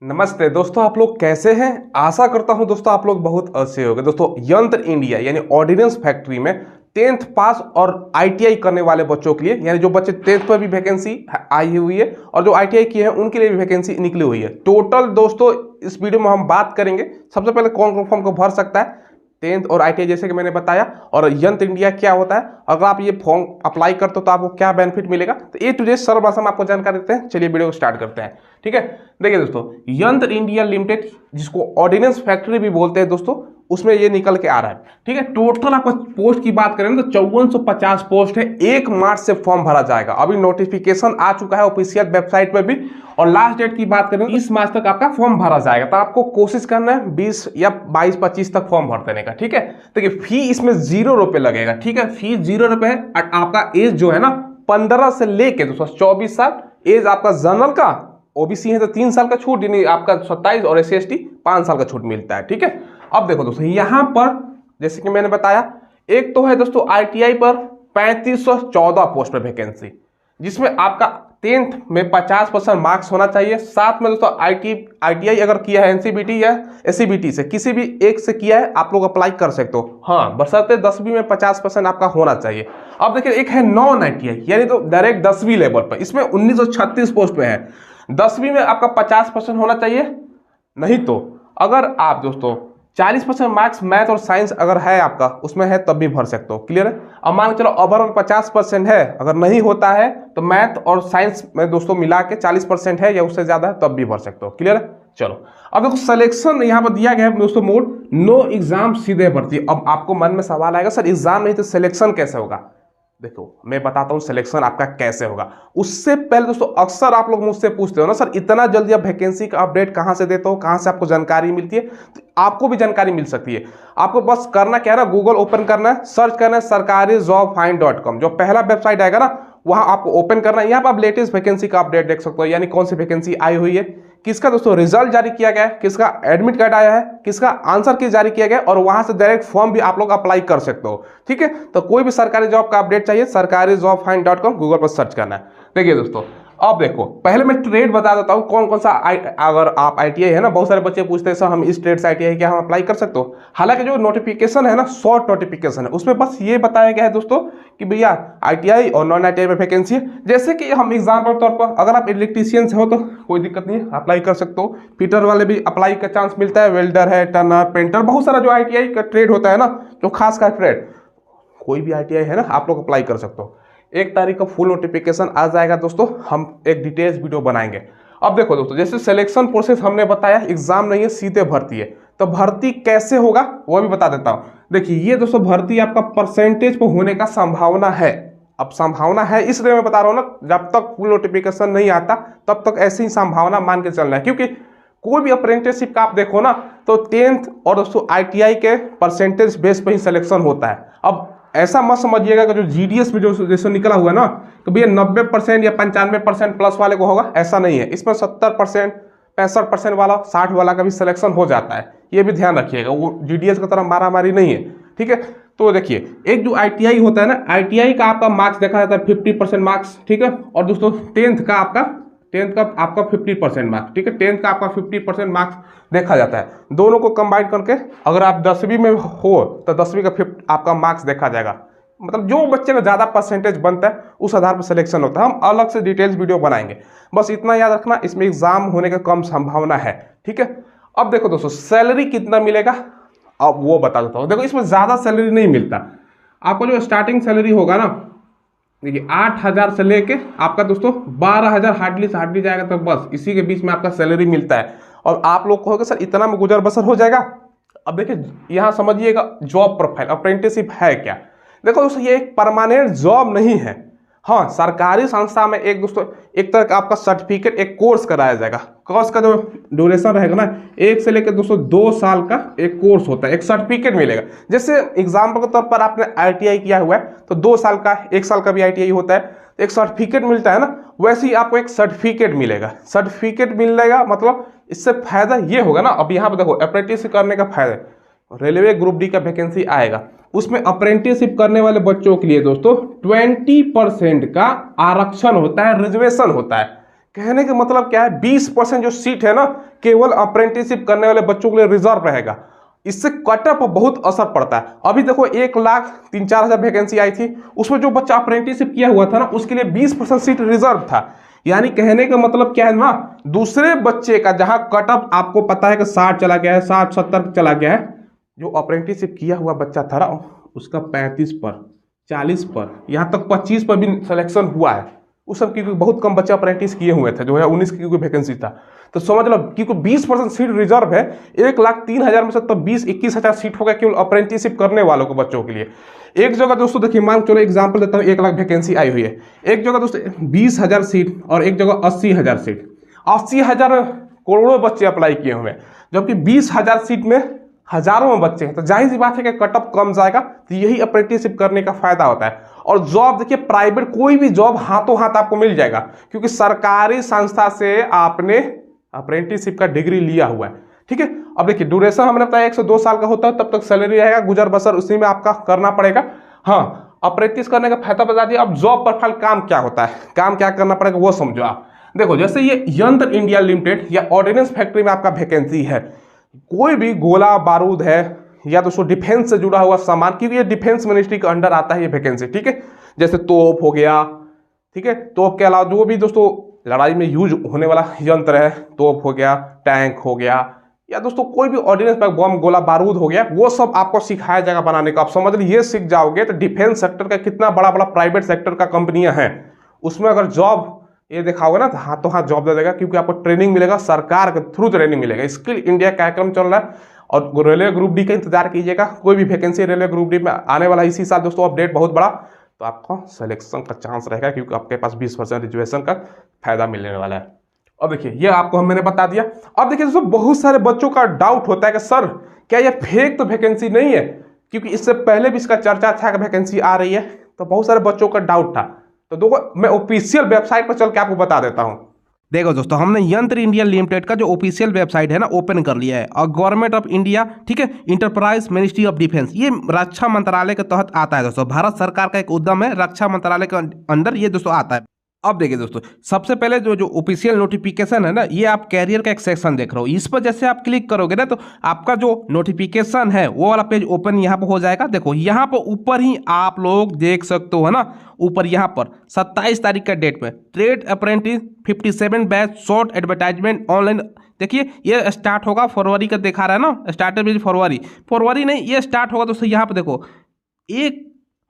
नमस्ते दोस्तों, आप लोग कैसे हैं। आशा करता हूं दोस्तों आप लोग बहुत अच्छे होंगे। दोस्तों यंत्र इंडिया यानी ऑर्डिनेंस फैक्ट्री में 10th पास और आईटीआई करने वाले बच्चों के लिए, यानी जो बच्चे 10th पर भी वैकेंसी आई हुई है और जो आईटीआई किए हैं उनके लिए भी वैकेंसी निकली हुई है। टोटल दोस्तों इस वीडियो में हम बात करेंगे सबसे पहले कौन कौन फॉर्म को भर सकता है 10th और आईटीआई जैसे कि मैंने बताया, और यंत्र इंडिया क्या होता है, अगर आप ये फॉर्म अप्लाई करते हो तो आपको क्या बेनिफिट मिलेगा। तो ए टू जेड सरल भाषा में आपको जानकारी देते हैं। चलिए वीडियो को स्टार्ट करते हैं। ठीक है, देखिए दोस्तों, यंत्र इंडिया लिमिटेड जिसको ऑर्डिनेंस फैक्ट्री भी बोलते हैं दोस्तों, उसमें ये निकल के आ रहा है। ठीक है, टोटल आपको पोस्ट की बात करें तो 5450 पोस्ट है। 1 मार्च से फॉर्म भरा जाएगा। अभी नोटिफिकेशन आ चुका है ऑफिशियल वेबसाइट पर भी, और लास्ट डेट की बात करें तो 30 मार्च तक आपका फॉर्म भरा जाएगा। तो आपको कोशिश करना है 20 या 22-25 तक फॉर्म भर देने का। ठीक है, देखिए फी इसमें 0 रुपए लगेगा। ठीक है, फी 0 रुपए है। और आपका एज जो है ना 15 से लेके दोस्तों 24 साल एज आपका जनरल का, ओबीसी है तो 3 साल का छूट, यानी आपका 27, और SC ST 5 साल का छूट मिलता है। ठीक है, अब देखो दोस्तों यहां पर जैसे कि मैंने बताया, एक तो है दोस्तों आईटीआई पर 3514 पोस्ट पर वैकेंसी, जिसमें आपका 10th में 50% मार्क्स होना चाहिए। साथ में दोस्तों आईटीआई अगर किया है एनसीबीटी या एससीबीटी से किसी भी एक से किया है, आप लोग अप्लाई कर सकते हो। हाँ, बशर्ते 10वीं में 50% आपका होना चाहिए। अब देखिए एक है नॉन आईटीआई, यानी तो डायरेक्ट 10वीं लेवल पर, इसमें 1936 पोस्ट पे है। 10वीं में आपका 50% होना चाहिए। नहीं तो अगर आप दोस्तों 40% मार्क्स मैथ और साइंस अगर है आपका उसमें है तब भी भर सकते हो। क्लियर है। अब मान के चलो ओवरऑल 50% है, अगर नहीं होता है तो मैथ और साइंस में दोस्तों मिला के 40% है या उससे ज्यादा है तब भी भर सकते हो। क्लियर है। चलो अब देखो सिलेक्शन यहाँ पर दिया गया है दोस्तों, मोड नो एग्जाम सीधे भर्ती। अब आपको मन में सवाल आएगा, सर एग्जाम नहीं तो सिलेक्शन कैसे होगा। देखो मैं बताता हूं सिलेक्शन आपका कैसे होगा। उससे पहले दोस्तों अक्सर आप लोग मुझसे पूछते हो ना, सर इतना जल्दी आप वैकेंसी का अपडेट कहां से देते हो, कहां से आपको जानकारी मिलती है। तो आपको भी जानकारी मिल सकती है। आपको बस करना क्या है ना, गूगल ओपन करना है, सर्च करना है sarkarijobfind.com, जो पहला वेबसाइट आएगा ना वहां आपको ओपन करना है। यहाँ पर आप लेटेस्ट वैकेंसी का अपडेट देख सकते हो, यानी कौन सी वैकेंसी आई हुई है, किसका दोस्तों रिजल्ट जारी किया गया है, किसका एडमिट कार्ड आया है, किसका आंसर की जारी किया गया, और वहां से डायरेक्ट फॉर्म भी आप लोग अप्लाई कर सकते हो। ठीक है, तो कोई भी सरकारी जॉब का अपडेट चाहिए sarkarijobfind.com गूगल पर सर्च करना है। देखिए दोस्तों अब देखो पहले मैं ट्रेड बता देता हूं कौन कौन सा अगर आप आईटीआई है ना, बहुत सारे बच्चे पूछते हैं सर हम इस ट्रेड से आईटीआई क्या हम अप्लाई कर सकते हो। हालांकि जो नोटिफिकेशन है ना शॉर्ट नोटिफिकेशन है, उसमें बस ये बताया गया है दोस्तों कि भैया आईटीआई और नॉन आईटीआई में वैकेंसी है। जैसे कि हम एग्जाम्पल तौर पर अगर आप इलेक्ट्रीशियन हो तो कोई दिक्कत नहीं है, अप्लाई कर सकते हो। फिटर वाले भी अप्लाई का चांस मिलता है, वेल्डर है, टर्नर, पेंटर, बहुत सारा जो आईटीआई का ट्रेड होता है ना, जो खास का ट्रेड, कोई भी आईटीआई है ना आप लोग अप्लाई कर सकते हो। 1 तारीख का फुल नोटिफिकेशन आ जाएगा दोस्तों, हम एक डिटेल्स वीडियो बनाएंगे। अब देखो दोस्तों जैसे सिलेक्शन प्रोसेस हमने बताया, एग्जाम नहीं है सीधे भर्ती है। तो भर्ती कैसे होगा वो भी बता देता हूं। देखिए ये दोस्तों भर्ती आपका परसेंटेज पर होने का संभावना है। अब संभावना है इसलिए मैं बता रहा हूं ना, जब तक फुल नोटिफिकेशन नहीं आता तब तक ऐसी ही संभावना मान के चलना है। क्योंकि कोई भी अप्रेंटिसशिप का आप देखो ना तो 10th और दोस्तों आईटीआई के परसेंटेज बेस पर ही सिलेक्शन होता है। अब ऐसा मत समझिएगा कि जो जीडीएस में जो जैसे निकला हुआ ना तो भैया 90% या 95% प्लस वाले को होगा, ऐसा नहीं है। इसमें 70%, 65% वाला, 60 वाला का भी सिलेक्शन हो जाता है। ये भी ध्यान रखिएगा, वो जीडीएस की तरह मारामारी नहीं है। ठीक है, तो देखिए एक जो आईटीआई होता है ना, आईटीआई का आपका मार्क्स देखा जाता है 50% मार्क्स। ठीक है, और दोस्तों 10th का आपका 50% मार्क्स। ठीक है, 10th का आपका 50% मार्क्स देखा जाता है। दोनों को कंबाइन करके अगर आप 10वीं में हो तो 10वीं का आपका मार्क्स देखा जाएगा। मतलब जो बच्चे का ज्यादा परसेंटेज बनता है उस आधार पर सिलेक्शन होता है। हम अलग से डिटेल्स वीडियो बनाएंगे, बस इतना याद रखना, इसमें एग्जाम होने का कम संभावना है। ठीक है, अब देखो दोस्तों सैलरी कितना मिलेगा अब वो बता देता हूँ। देखो इसमें ज्यादा सैलरी नहीं मिलता। आपको जो स्टार्टिंग सैलरी होगा ना, देखिए 8,000 से लेके आपका दोस्तों 12,000 हार्डली से हार्डली जाएगा, तो बस इसी के बीच में आपका सैलरी मिलता है। और आप लोग कहोगे सर इतना में गुजर बसर हो जाएगा। अब देखिए यहाँ समझिएगा जॉब प्रोफाइल अप्रेंटिसशिप है क्या। देखो दोस्तों ये एक परमानेंट जॉब नहीं है। हाँ, सरकारी संस्था में एक दोस्तों एक तरह का आपका सर्टिफिकेट, एक कोर्स कराया जाएगा। कोर्स का जो ड्यूरेशन रहेगा ना 1 से लेकर दोस्तों 2 साल का एक कोर्स होता है, एक सर्टिफिकेट मिलेगा। जैसे एग्जाम्पल के तौर पर आपने आईटीआई किया हुआ है तो 2 साल का, 1 साल का भी आईटीआई होता है, एक सर्टिफिकेट मिलता है ना, वैसे ही आपको एक सर्टिफिकेट मिलेगा। सर्टिफिकेट मिलेगा मतलब इससे फायदा ये होगा ना, अब यहाँ पर देखो अप्रेंटिसशिप करने का फायदा, रेलवे ग्रुप डी का वैकेंसी आएगा, उसमें अप्रेंटिसशिप करने वाले बच्चों के लिए दोस्तों 20% का आरक्षण होता है, रिजर्वेशन होता है। कहने का मतलब क्या है, 20% जो सीट है ना केवल अप्रेंटिसशिप करने वाले बच्चों के लिए रिजर्व रहेगा। इससे कटअप पर बहुत असर पड़ता है। अभी देखो 1,03,000-4,000 वैकेंसी आई थी, उसमें जो बच्चा अप्रेंटिसशिप किया हुआ था ना, उसके लिए 20% सीट रिजर्व था। यानी कहने का मतलब क्या है ना, दूसरे बच्चे का जहां कटअप आपको पता है कि 60 चला गया है, 60-70 चला गया है, जो अप्रेंटिसशिप किया हुआ बच्चा था ना, उसका 35 पर, 40 पर, यहाँ तक 25 पर भी सिलेक्शन हुआ है। उस सब क्योंकि बहुत कम बच्चे अप्रेंटिस किए हुए थे, 2019 की क्योंकि वैकेंसी था। तो समझ लो क्योंकि 20% सीट रिजर्व है, 1,03,000 में से तो 20-21,000 सीट होगा केवल अप्रेंटिसशिप करने वालों को बच्चों के लिए। एक जगह दोस्तों देखिए, मान चलो एग्जाम्पल देता हूँ, 1 लाख वैकेंसी आई हुई है, एक जगह दोस्तों 20,000 सीट और एक जगह 80,000 सीट, 80,000 करोड़ों बच्चे अप्लाई किए हुए हैं, जबकि 20,000 सीट में हजारों में बच्चे हैं। तो जाहिर सी बात है कि कटअप कम जाएगा। तो यही अप्रेंटिसशिप करने का फायदा होता है। और जॉब देखिए, प्राइवेट कोई भी जॉब हाथों हाथ आपको मिल जाएगा, क्योंकि सरकारी संस्था से आपने अप्रेंटिसशिप का डिग्री लिया हुआ है। ठीक है, अब देखिए ड्यूरेशन हमने बताया 1 से 2 साल का होता है, तब तक सैलरी रहेगा, गुजर बसर उसी में आपका करना पड़ेगा। हाँ, अप्रेंटिस करने का फायदा बता दिया। अब जॉब प्रोफाइल काम क्या होता है, काम क्या करना पड़ेगा वो समझो आप। देखो जैसे ये यंत्र इंडिया लिमिटेड या ऑर्डिनेंस फैक्ट्री में आपका वैकेंसी है, कोई भी गोला बारूद है या दोस्तों डिफेंस से जुड़ा हुआ सामान, क्योंकि ये डिफेंस मिनिस्ट्री के अंडर आता है ये वैकेंसी। ठीक है, जैसे तोप हो गया, ठीक है, तोप के अलावा जो भी दोस्तों लड़ाई में यूज होने वाला यंत्र है, तोप हो गया, टैंक हो गया, या दोस्तों कोई भी ऑर्डिनेंस पर बम गोला बारूद हो गया, वो सब आपको सिखाया जाएगा बनाने का। आप समझ लीजिए ये सीख जाओगे तो डिफेंस सेक्टर का कितना बड़ा बड़ा प्राइवेट सेक्टर का कंपनियां हैं, उसमें अगर जॉब ये दिखाओगे ना तो हाथों हाथ जॉब दे देगा, क्योंकि आपको ट्रेनिंग मिलेगा, सरकार के थ्रू ट्रेनिंग मिलेगा। स्किल इंडिया कार्यक्रम चल रहा है, और रेलवे ग्रुप डी का इंतजार कीजिएगा। कोई भी वैकेंसी रेलवे ग्रुप डी में आने वाला इसी साल दोस्तों, अपडेट बहुत बड़ा, तो आपका सिलेक्शन का चांस रहेगा, क्योंकि आपके पास 20% रिजर्वेशन का फायदा मिलने वाला है। अब देखिए ये आपको मैंने बता दिया। अब देखिए दोस्तों, बहुत सारे बच्चों का डाउट होता है कि सर क्या ये फेक तो वैकेंसी नहीं है, क्योंकि इससे पहले भी इसका चर्चा था कि वैकेंसी आ रही है, तो बहुत सारे बच्चों का डाउट था। तो देखो मैं ऑफिशियल वेबसाइट पर चल के आपको बता देता हूं। देखो दोस्तों, हमने यंत्र इंडिया लिमिटेड का जो ऑफिशियल वेबसाइट है ना ओपन कर लिया है, और गवर्नमेंट ऑफ इंडिया, ठीक है, इंटरप्राइज मिनिस्ट्री ऑफ डिफेंस, ये रक्षा मंत्रालय के तहत आता है दोस्तों। भारत सरकार का एक उद्यम है, रक्षा मंत्रालय के अंदर ये दोस्तों आता है। अब देखिए दोस्तों, सबसे पहले जो ऑफिशियल नोटिफिकेशन है ना, ये आप कैरियर का एक सेक्शन देख रहे हो, इस पर जैसे आप क्लिक करोगे ना, तो आपका जो नोटिफिकेशन है वो वाला पेज ओपन यहाँ पर हो जाएगा। देखो यहाँ पर ऊपर ही आप लोग देख सकते हो, है ना, ऊपर यहाँ पर 27 तारीख का डेट में trade apprentice 57 batch short advertisement online. देखिए ये स्टार्ट होगा फरवरी का दिखा रहा है ना, स्टार्टेड विद फरवरी नहीं, ये स्टार्ट होगा दोस्तों। यहाँ पर देखो 1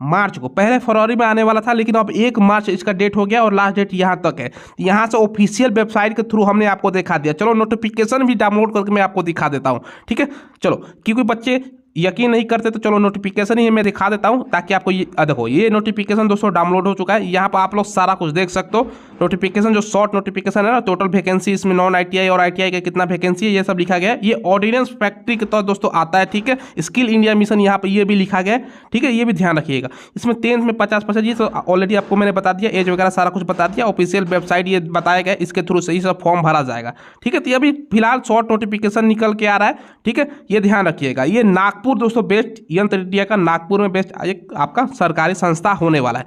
मार्च को, पहले फरवरी में आने वाला था, लेकिन अब 1 मार्च इसका डेट हो गया, और लास्ट डेट यहाँ तक है। यहाँ से ऑफिशियल वेबसाइट के थ्रू हमने आपको दिखा दिया। चलो नोटिफिकेशन भी डाउनलोड करके मैं आपको दिखा देता हूँ। ठीक है, चलो, क्योंकि बच्चे यकीन नहीं करते तो चलो नोटिफिकेशन ही मैं दिखा देता हूं, ताकि आपको ये देखो, ये नोटिफिकेशन दोस्तों डाउनलोड हो चुका है। यहाँ पर आप लोग सारा कुछ देख सकते हो। नोटिफिकेशन जो शॉर्ट नोटिफिकेशन है ना, टोटल वैकेंसी इसमें नॉन आईटीआई और आईटीआई का कितना वैकेंसी है ये सब लिखा गया है। ये ऑर्डिनेंस फैक्ट्री के तहत दोस्तों आता है। ठीक है, स्किल इंडिया मिशन यहाँ पर ये भी लिखा गया है। ठीक है, ये भी ध्यान रखिएगा। इसमें 10th में 50%, ये तो ऑलरेडी आपको मैंने बता दिया, एज वगैरह सारा कुछ बता दिया। ऑफिशियल वेबसाइट ये बताया गया, इसके थ्रू से ही सब फॉर्म भरा जाएगा। ठीक है, तो अभी फिलहाल शॉर्ट नोटिफिकेशन निकल के आ रहा है। ठीक है, ये ध्यान रखिएगा। ये नागपुर दोस्तों बेस्ट, यंत्र इंडिया का नागपुर में बेस्ट एक आपका सरकारी संस्था होने वाला है।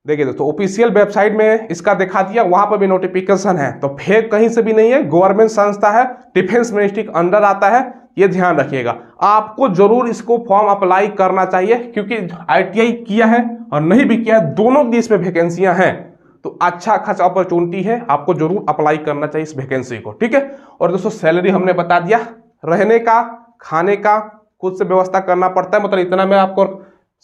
देखिए दोस्तों, ऑफिशियल वेबसाइट में इसका दिखा दिया, वहां पर भी नोटिफिकेशन है, तो फेक कहीं से भी नहीं है, गवर्नमेंट संस्था है, डिफेंस मिनिस्ट्री के अंडर आता है। ये ध्यान रखिएगा, आपको जरूर इसको फॉर्म अप्लाई करना चाहिए, क्योंकि आईटीआई किया है और नहीं भी किया है, दोनों की इसमें वैकेंसियां हैं, तो अच्छा खासा अपॉर्चुनिटी है, आपको जरूर अप्लाई करना चाहिए इस वैकेंसी को। ठीक है, और दोस्तों सैलरी हमने बता दिया, रहने का खाने का खुद से व्यवस्था करना पड़ता है, मतलब इतना मैं आपको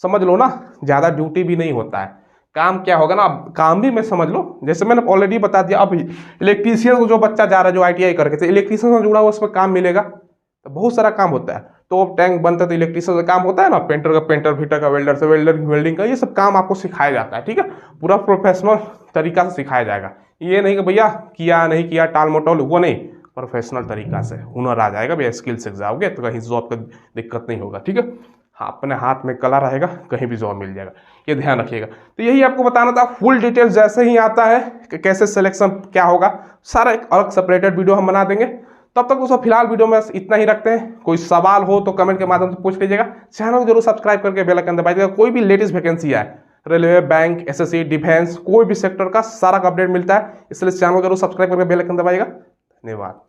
समझ लो ना, ज्यादा ड्यूटी भी नहीं होता है। काम क्या होगा ना, अब काम भी मैं समझ लो, जैसे मैंने ऑलरेडी बता दिया। अब इलेक्ट्रीशियन को जो बच्चा जा रहा है, जो आईटीआई करके, तो इलेक्ट्रीशियन से जुड़ा हुआ उसमें काम मिलेगा, तो बहुत सारा काम होता है। तो टैंक बनता है तो इलेक्ट्रीशियन से काम होता है ना, पेंटर का पेंटर, फिटर का वेल्डर से वेल्डिंग का, ये सब काम आपको सिखाया जाता है। ठीक है, पूरा प्रोफेशनल तरीका से सिखाया जाएगा। ये नहीं कि भैया किया नहीं किया टाल मटोल, वो नहीं, प्रोफेशनल तरीका से हुनर आ जाएगा भैया, स्किल सीख जाओगे तो कहीं जॉब का दिक्कत नहीं होगा। ठीक है, हाँ, अपने हाथ में कला रहेगा, कहीं भी जॉब मिल जाएगा, ये ध्यान रखिएगा। तो यही आपको बताना था। फुल डिटेल्स जैसे ही आता है कि कैसे सिलेक्शन क्या होगा, सारा एक अलग सेपरेटेड वीडियो हम बना देंगे। तब तक उसको फिलहाल वीडियो में इतना ही रखते हैं। कोई सवाल हो तो कमेंट के माध्यम से पूछ लीजिएगा। चैनल को जरूर सब्सक्राइब करके बेल आइकन दबाइएगा। कोई भी लेटेस्ट वैकेंसी आए, रेलवे, बैंक, एसएससी, डिफेंस, कोई भी सेक्टर का सारा अपडेट मिलता है, इसलिए चैनल को जरूर सब्सक्राइब करके बेल आइकन दबाइएगा। धन्यवाद।